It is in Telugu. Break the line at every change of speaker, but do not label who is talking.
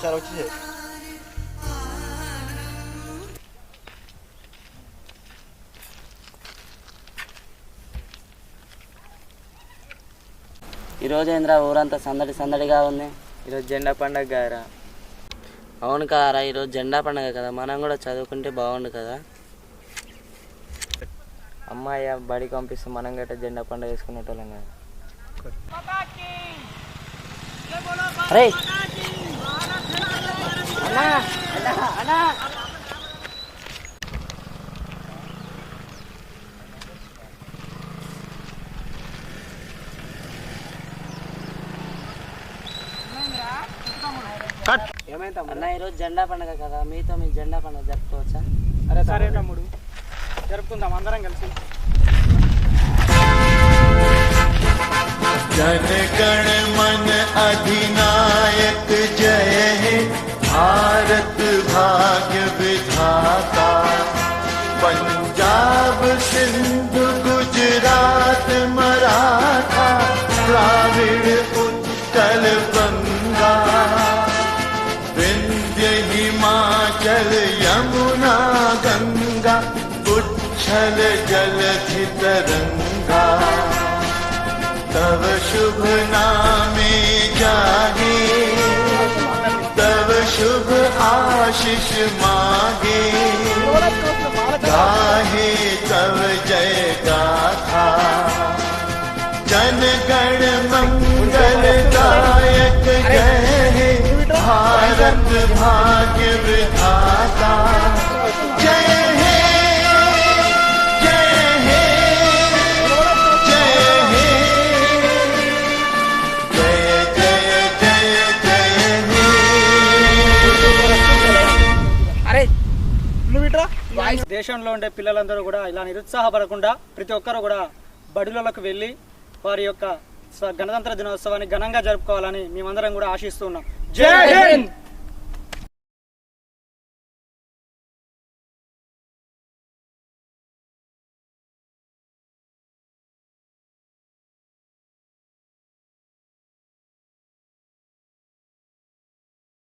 సార్ వచ్చి
ఈరోజు ఏంద్రా ఊరంతా సందడి సందడిగా ఉంది.
ఈరోజు జెండా పండుగ గారా.
అవును కారా, ఈరోజు జెండా పండుగ కదా, మనం కూడా చదువుకుంటే బాగుండు కదా.
అమ్మాయి బడికి పంపిస్తే మనం గట్ట జెండా పండుగ వేసుకునేటోళ్ళం కదా.
అరే అన్న, ఈరోజు జెండా పండుగ కదా, మీతో మీ జెండా పండుగ జరుపుకోవచ్చా?
అరే సరే తమ్ముడు, జరుపుకుందాం అందరం కలిసి.
जन गण मन अधिनायक जय हे भारत भाग्य विधाता पंजाब सिंध गुजरात मराठा द्राविड़ उत्कल बंगा विंध्य हिमाचल यमुना गंगा उच्छल जलधि तरंगा तव शुभ नामे जागे तव शुभ आशीष मागे गाहे तव जय गाथा जन गण मंगल दायक जय हे भारत भाग्य विधाता जय हे
దేశంలో ఉండే పిల్లలందరూ కూడా ఇలా నిరుత్సాహపడకుండా ప్రతి ఒక్కరు కూడా బడులకు వెళ్ళి వారి యొక్క గణతంత్ర దినోత్సవాన్ని ఘనంగా జరుపుకోవాలని మేమందరం కూడా ఆశిస్తున్నాం. జై హింద్.